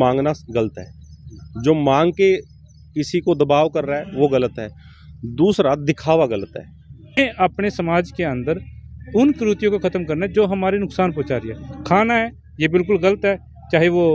मांगना गलत है, जो मांग के किसी को दबाव कर रहा है वो गलत है, दूसरा दिखावा गलत है। अपने समाज के अंदर उन कृतियों को खत्म करना है जो हमारे नुकसान पहुंचा रही है। खाना है ये बिल्कुल गलत है, चाहे वो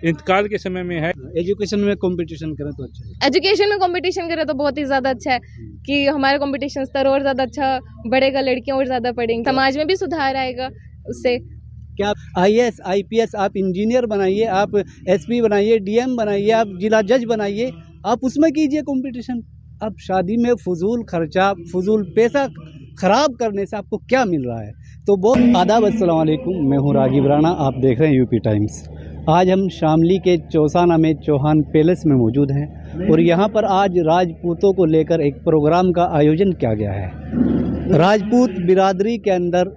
इंतकाल के समय में है। एजुकेशन में कंपटीशन करें तो अच्छा है। एजुकेशन में कंपटीशन करें तो बहुत ही ज़्यादा अच्छा है कि हमारा कंपटीशन स्तर और ज़्यादा अच्छा बढ़ेगा, लड़कियां और ज़्यादा पढ़ेंगी, समाज में भी सुधार आएगा उससे। क्या IAS IPS आप इंजीनियर बनाइए, आप SP बनाइए, DM बनाइए, आप जिला जज बनाइए, आप उसमें कीजिए कंपटीशन। अब शादी में फजूल खर्चा, फजूल पैसा ख़राब करने से आपको क्या मिल रहा है? तो बहुत आदाब, अस्सलाम वालेकुम, मैं हूँ रागिब राणा, आप देख रहे हैं UP टाइम्स। आज हम शामली के चौसाना में चौहान पैलेस में मौजूद हैं और यहाँ पर आज राजपूतों को लेकर एक प्रोग्राम का आयोजन किया गया है। राजपूत बिरादरी के अंदर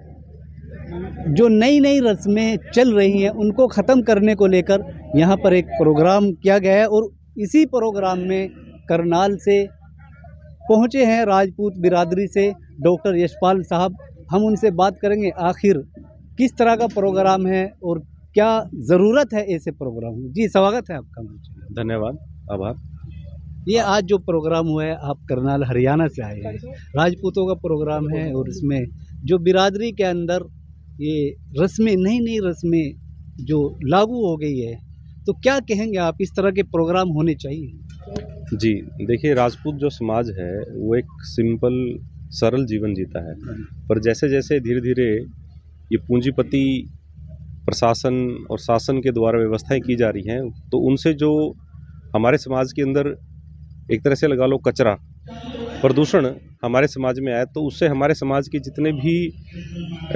जो नई नई रस्में चल रही हैं उनको ख़त्म करने को लेकर यहाँ पर एक प्रोग्राम किया गया है और इसी प्रोग्राम में करनाल से पहुँचे हैं राजपूत बिरादरी से डॉक्टर यशपाल साहब। हम उनसे बात करेंगे आखिर किस तरह का प्रोग्राम है और क्या ज़रूरत है ऐसे प्रोग्राम में। जी स्वागत है आपका। धन्यवाद, आभार। ये आज जो प्रोग्राम हुआ है, आप करनाल हरियाणा से आए हैं, राजपूतों का प्रोग्राम है और इसमें जो बिरादरी के अंदर ये रस्में, नई नई रस्में जो लागू हो गई है, तो क्या कहेंगे आप, इस तरह के प्रोग्राम होने चाहिए? जी देखिए, राजपूत जो समाज है वो एक सिंपल सरल जीवन जीता है, पर जैसे जैसे धीरे धीरे ये पूंजीपति प्रशासन और शासन के द्वारा व्यवस्थाएं की जा रही हैं, तो उनसे जो हमारे समाज के अंदर एक तरह से लगा लो कचरा, प्रदूषण हमारे समाज में आया, तो उससे हमारे समाज के जितने भी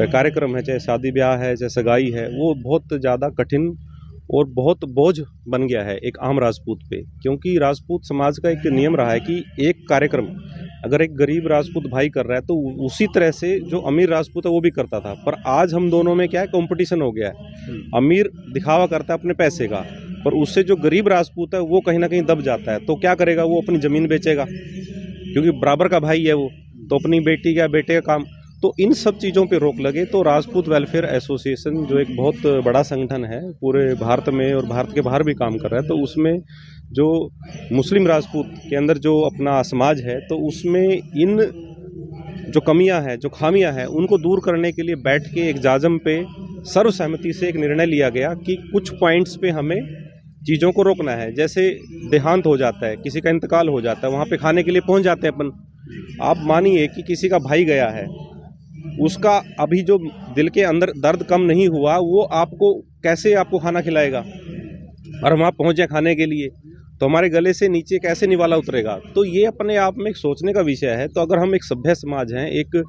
कार्यक्रम हैं, चाहे शादी ब्याह है, चाहे सगाई है, वो बहुत ज़्यादा कठिन और बहुत बोझ बन गया है एक आम राजपूत पे। क्योंकि राजपूत समाज का एक नियम रहा है कि एक कार्यक्रम अगर एक गरीब राजपूत भाई कर रहा है तो उसी तरह से जो अमीर राजपूत है वो भी करता था। पर आज हम दोनों में क्या है, कंपटीशन हो गया है। अमीर दिखावा करता है अपने पैसे का, पर उससे जो गरीब राजपूत है वो कहीं ना कहीं दब जाता है। तो क्या करेगा, वो अपनी ज़मीन बेचेगा क्योंकि बराबर का भाई है वो, तो अपनी बेटी या बेटे का काम। तो इन सब चीज़ों पे रोक लगे तो राजपूत वेलफेयर एसोसिएशन जो एक बहुत बड़ा संगठन है पूरे भारत में और भारत के बाहर भी काम कर रहा है, तो उसमें जो मुस्लिम राजपूत के अंदर जो अपना समाज है, तो उसमें इन जो कमियां हैं, जो खामियां हैं, उनको दूर करने के लिए बैठ के एक जाजम पे सर्वसहमति से एक निर्णय लिया गया कि कुछ पॉइंट्स पे हमें चीज़ों को रोकना है। जैसे देहांत हो जाता है, किसी का इंतकाल हो जाता है, वहाँ पे खाने के लिए पहुँच जाते हैं अपन। आप मानिए कि किसी का भाई गया है, उसका अभी जो दिल के अंदर दर्द कम नहीं हुआ, वो आपको कैसे आपको खाना खिलाएगा, और हम वहाँ पहुँच जाए खाने के लिए तो हमारे गले से नीचे कैसे निवाला उतरेगा। तो ये अपने आप में एक सोचने का विषय है। तो अगर हम एक सभ्य समाज हैं, एक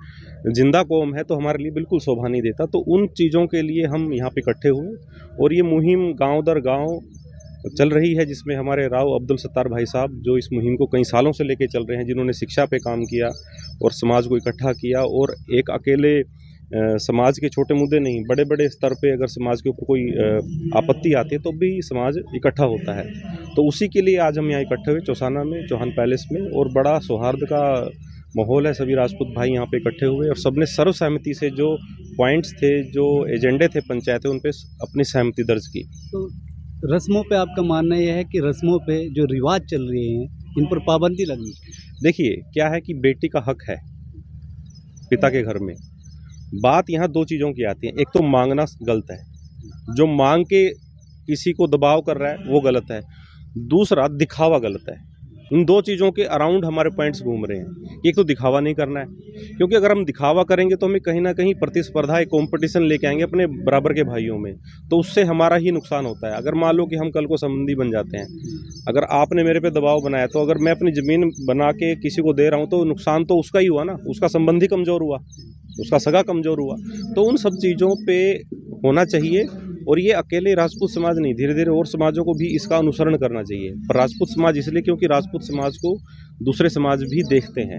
जिंदा कौम है, तो हमारे लिए बिल्कुल शोभा नहीं देता। तो उन चीज़ों के लिए हम यहाँ पे इकट्ठे हुए और ये मुहिम गाँव दर गाँव चल रही है, जिसमें हमारे राव अब्दुल सत्तार भाई साहब जो इस मुहिम को कई सालों से लेके चल रहे हैं, जिन्होंने शिक्षा पे काम किया और समाज को इकट्ठा किया। और एक अकेले समाज के छोटे मुद्दे नहीं, बड़े बड़े स्तर पे अगर समाज के ऊपर कोई आपत्ति आती है तो भी समाज इकट्ठा होता है। तो उसी के लिए आज हम यहाँ इकट्ठे हुए चौसाना में, चौहान पैलेस में, और बड़ा सौहार्द का माहौल है। सभी राजपूत भाई यहाँ पे इकट्ठे हुए और सबने सर्वसहमति से जो पॉइंट्स थे, जो एजेंडे थे पंचायत, उन पर अपनी सहमति दर्ज की। तो रस्मों पे आपका मानना यह है कि रस्मों पे जो रिवाज चल रहे हैं इन पर पाबंदी लगनी? देखिए क्या है कि बेटी का हक है पिता के घर में। बात यहाँ दो चीज़ों की आती है, एक तो मांगना गलत है, जो मांग के किसी को दबाव कर रहा है वो गलत है, दूसरा दिखावा गलत है। इन दो चीज़ों के अराउंड हमारे पॉइंट्स घूम रहे हैं। एक तो दिखावा नहीं करना है, क्योंकि अगर हम दिखावा करेंगे तो हमें कहीं ना कहीं प्रतिस्पर्धा, एक कॉम्पिटिशन लेके आएंगे अपने बराबर के भाइयों में, तो उससे हमारा ही नुकसान होता है। अगर मान लो कि हम कल को संबंधी बन जाते हैं, अगर आपने मेरे पे दबाव बनाया, तो अगर मैं अपनी ज़मीन बना के किसी को दे रहा हूँ तो नुकसान तो उसका ही हुआ ना, उसका संबंधी कमज़ोर हुआ, उसका सगा कमज़ोर हुआ। तो उन सब चीज़ों पर होना चाहिए। और ये अकेले राजपूत समाज नहीं, धीरे धीरे और समाजों को भी इसका अनुसरण करना चाहिए। पर राजपूत समाज इसलिए क्योंकि राजपूत समाज को दूसरे समाज भी देखते हैं।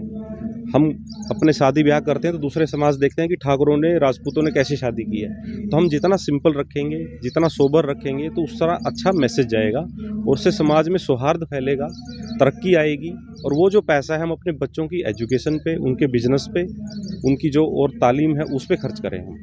हम अपने शादी ब्याह करते हैं तो दूसरे समाज देखते हैं कि ठाकुरों ने, राजपूतों ने कैसे शादी की है। तो हम जितना सिंपल रखेंगे, जितना सोबर रखेंगे, तो उस तरह अच्छा मैसेज जाएगा और उससे समाज में सौहार्द फैलेगा, तरक्की आएगी। और वो जो पैसा है हम अपने बच्चों की एजुकेशन पे, उनके बिजनेस पे, उनकी जो और तालीम है उस पर खर्च करें हम।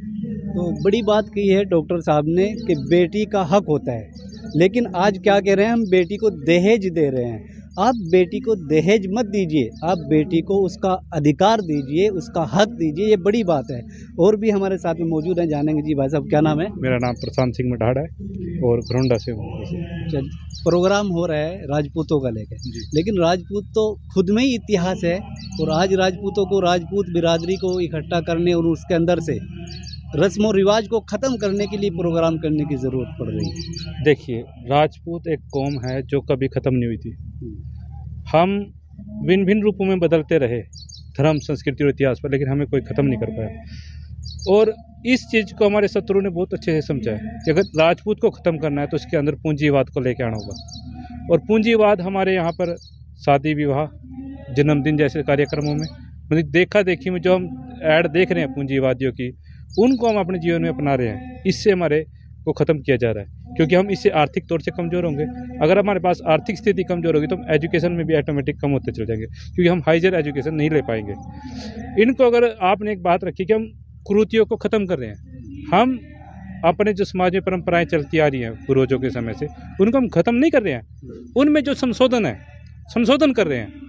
तो बड़ी बात की है डॉक्टर साहब ने कि बेटी का हक होता है, लेकिन आज क्या कह रहे हैं, हम बेटी को दहेज दे रहे हैं। आप बेटी को दहेज मत दीजिए, आप बेटी को उसका अधिकार दीजिए, उसका हक दीजिए, ये बड़ी बात है। और भी हमारे साथ में मौजूद हैं, जानेंगे। जी भाई साहब, क्या नाम है? मेरा नाम प्रशांत सिंह मठाड़ है और घरोंडा से हूँ। चल, प्रोग्राम हो रहा है राजपूतों का लेकर, लेकिन राजपूत तो खुद में ही इतिहास है, और आज राजपूतों को, राजपूत बिरादरी को इकट्ठा करने और उसके अंदर से रस्म और रिवाज को ख़त्म करने के लिए प्रोग्राम करने की ज़रूरत पड़ रही है। देखिए, राजपूत एक कौम है जो कभी ख़त्म नहीं हुई थी। हम भिन्न भिन्न रूपों में बदलते रहे धर्म, संस्कृति और इतिहास पर, लेकिन हमें कोई ख़त्म नहीं कर पाया। और इस चीज़ को हमारे शत्रु ने बहुत अच्छे से समझा है कि अगर राजपूत को ख़त्म करना है तो उसके अंदर पूंजीवाद को लेकर आना होगा। और पूंजीवाद हमारे यहाँ पर शादी विवाह, जन्मदिन जैसे कार्यक्रमों में, मतलब देखा देखी में जो हम ऐड देख रहे हैं पूंजीवादियों की, उनको हम अपने जीवन में अपना रहे हैं। इससे हमारे को ख़त्म किया जा रहा है, क्योंकि हम इससे आर्थिक तौर से कमज़ोर होंगे। अगर हमारे पास आर्थिक स्थिति कमज़ोर होगी तो हम एजुकेशन में भी ऑटोमेटिक कम होते चले जाएंगे, क्योंकि हम हाइजर एजुकेशन नहीं ले पाएंगे। इनको अगर आपने एक बात रखी कि हम कुरीतियों को ख़त्म कर रहे हैं, हम अपने जो समाज में परंपराएं चलती आ रही हैं पूर्वजों के समय से, उनको हम ख़त्म नहीं कर रहे हैं। उनमें जो संशोधन है, संशोधन कर रहे हैं।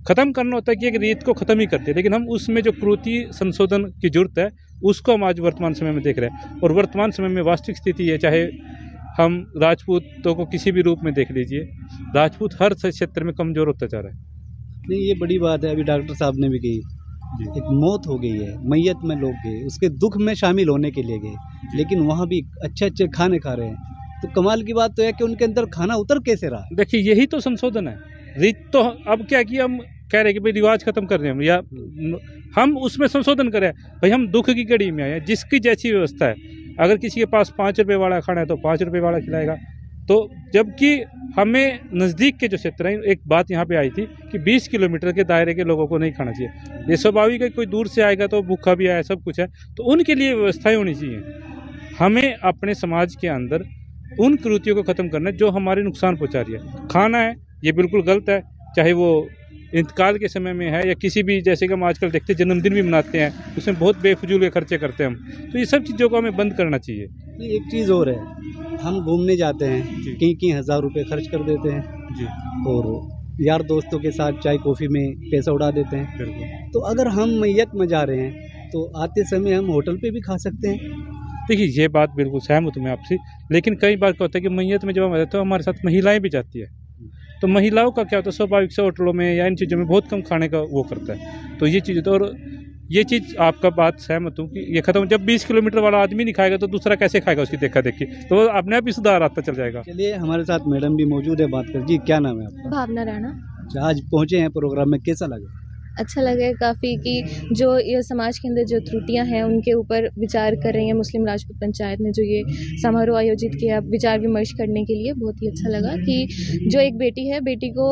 ख़त्म करना होता है कि एक रीत को ख़त्म ही करते हैं, लेकिन हम उसमें जो क्रूति संशोधन की जरूरत है उसको हम आज वर्तमान समय में देख रहे हैं। और वर्तमान समय में वास्तविक स्थिति है, चाहे हम राजपूतों को किसी भी रूप में देख लीजिए, राजपूत हर क्षेत्र में कमज़ोर होता जा रहा है। नहीं, ये बड़ी बात है। अभी डॉक्टर साहब ने भी कही, एक मौत हो गई है, मैयत में लोग गए, उसके दुख में शामिल होने के लिए गए, लेकिन वहाँ भी अच्छे अच्छे खाने खा रहे हैं। तो कमाल की बात तो है कि उनके अंदर खाना उतर कैसे रहा। देखिए, यही तो संशोधन है। रीत तो अब क्या कि हम कह रहे हैं कि भाई रिवाज खत्म कर रहे हैं, या हम उसमें संशोधन करें। भाई हम दुख की कड़ी में आए, जिसकी जैसी व्यवस्था है। अगर किसी के पास 5 रुपये वाला खाना है तो 5 रुपये वाला खिलाएगा। तो जबकि हमें नज़दीक के जो क्षेत्र हैं, एक बात यहाँ पे आई थी कि 20 किलोमीटर के दायरे के लोगों को नहीं खाना चाहिए। ये स्वाभाविक है, कोई दूर से आएगा तो भूखा भी आया, सब कुछ है, तो उनके लिए व्यवस्थाएं होनी चाहिए। हमें अपने समाज के अंदर उन कुरीतियों को ख़त्म करना है जो हमारे नुकसान पहुँचा रही है। खाना है, ये बिल्कुल गलत है, चाहे वो इंतकाल के समय में है या किसी भी, जैसे कि हम आजकल देखते हैं जन्मदिन भी मनाते हैं, उसमें बहुत बेफजूल के खर्चे करते हैं हम। तो ये सब चीज़ों को हमें बंद करना चाहिए। एक चीज़ और है, हम घूमने जाते हैं, कहीं 1000 रुपये खर्च कर देते हैं जी, और यार दोस्तों के साथ चाय कॉफ़ी में पैसा उड़ा देते हैं। बिल्कुल। तो अगर हम मैयत में जा रहे हैं तो आते समय हम होटल पे भी खा सकते हैं। देखिए, ये बात बिल्कुल सहमत हूँ मैं आपसे, लेकिन कई बार क्या होता है कि मैयत में जब हम जाते हैं तो हमारे साथ महिलाएं भी जाती है। तो महिलाओं का क्या होता है, स्वाभाविक से होटलों में या इन चीज़ों में बहुत कम खाने का वो करता है। तो ये चीज़ तो, और ये चीज़ आपका बात सहमत हूँ कि ये खत्म। जब 20 किलोमीटर वाला आदमी नहीं खाएगा तो दूसरा कैसे खाएगा उसकी देखा देखी, तो अपने आप ही सुधार आता चल जाएगा। चलिए, हमारे साथ मैडम भी मौजूद है, बात कर। जी, क्या नाम है आपका? भावना राणा। अच्छा, आज पहुँचे हैं प्रोग्राम में, कैसा लगा? अच्छा लगे काफ़ी कि जो ये समाज के अंदर जो त्रुटियां हैं उनके ऊपर विचार कर रही है मुस्लिम राजपूत पंचायत ने जो ये समारोह आयोजित किया विचार विमर्श करने के लिए। बहुत ही अच्छा लगा कि जो एक बेटी है, बेटी को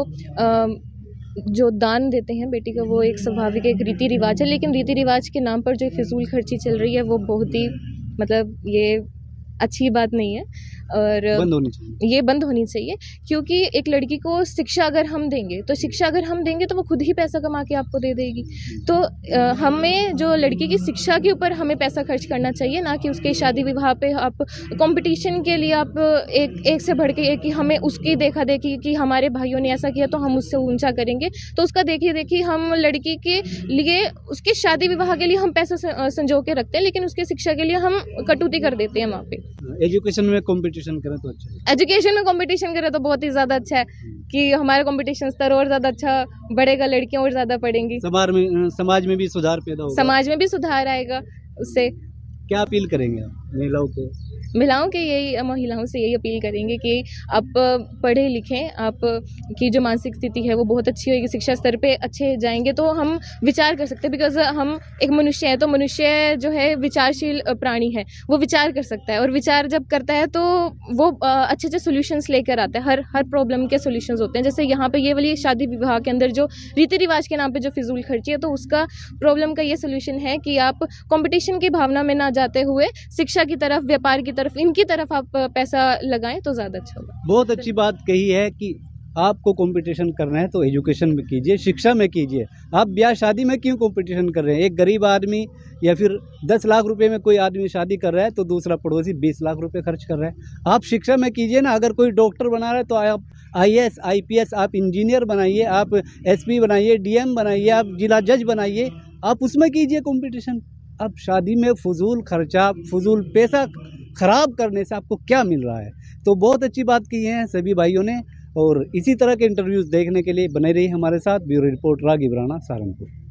जो दान देते हैं बेटी का, वो एक स्वाभाविक एक रीति रिवाज है, लेकिन रीति रिवाज के नाम पर जो फिजूल खर्ची चल रही है वो बहुत ही, मतलब ये अच्छी बात नहीं है और बंद होनी चाहिए। ये बंद होनी चाहिए। क्योंकि एक लड़की को शिक्षा अगर हम देंगे तो वो खुद ही पैसा कमा के आपको दे देगी। तो हमें जो लड़की की शिक्षा के ऊपर हमें पैसा खर्च करना चाहिए, ना कि उसके शादी विवाह पे आप कंपटीशन के लिए आप एक से बढ़ के एक कि हमें उसकी देखा देखी कि हमारे भाइयों ने ऐसा किया तो हम उससे ऊंचा करेंगे। तो उसका देखिए देखिए हम लड़की के लिए उसके शादी विवाह के लिए हम पैसा संजो के रखते हैं, लेकिन उसके शिक्षा के लिए हम कटौती कर देते हैं वहाँ पे। एजुकेशन में कंपटीशन करें तो अच्छा है। एजुकेशन में कंपटीशन करें तो बहुत ही ज़्यादा अच्छा है कि हमारा कंपटीशन स्तर और ज़्यादा अच्छा बढ़ेगा, लड़कियां और ज़्यादा पढ़ेंगी, समाज में भी सुधार पैदा होगा, समाज में भी सुधार आएगा। उससे क्या अपील करेंगे आप महिलाओं से यही अपील करेंगे कि आप पढ़े लिखें, आप की जो मानसिक स्थिति है वो बहुत अच्छी होगी, शिक्षा स्तर पे अच्छे जाएंगे तो हम विचार कर सकते हैं। बिकॉज हम एक मनुष्य है, तो मनुष्य जो है विचारशील प्राणी है, वो विचार कर सकता है और विचार जब करता है तो वो अच्छे अच्छे सोल्यूशंस लेकर आता है। हर प्रॉब्लम के सोल्यूशंस होते हैं। जैसे यहाँ पे ये वाली शादी विवाह के अंदर जो रीति रिवाज के नाम पे जो फिजूल खर्ची है, तो उसका प्रॉब्लम का ये सोल्यूशन है कि आप कंपटीशन की भावना में ना जाते हुए शिक्षा की तरफ, व्यापार की तरफ, इनकी तरफ आप पैसा लगाएं तो ज़्यादा अच्छा होगा। बहुत अच्छी बात कही है कि आपको कंपटीशन करना है तो एजुकेशन में कीजिए, शिक्षा में कीजिए। आप ब्याह शादी में क्यों कंपटीशन कर रहे हैं? एक गरीब आदमी या फिर 10 लाख रुपए में कोई आदमी शादी कर रहा है तो दूसरा पड़ोसी 20 लाख रुपए खर्च कर रहा है। आप शिक्षा में कीजिए ना। अगर कोई डॉक्टर बना रहा है तो आप IAS IPS आप इंजीनियर बनाइए, आप SP बनाइए, DM बनाइए, आप जिला जज बनाइए, आप उसमें कीजिए कंपटीशन। आप शादी में फजूल खर्चा, फजूल पैसा खराब करने से आपको क्या मिल रहा है? तो बहुत अच्छी बात की है सभी भाइयों ने, और इसी तरह के इंटरव्यूज़ देखने के लिए बने रहिए हमारे साथ। ब्यूरो रिपोर्ट रागी ब्राना, सहारनपुर।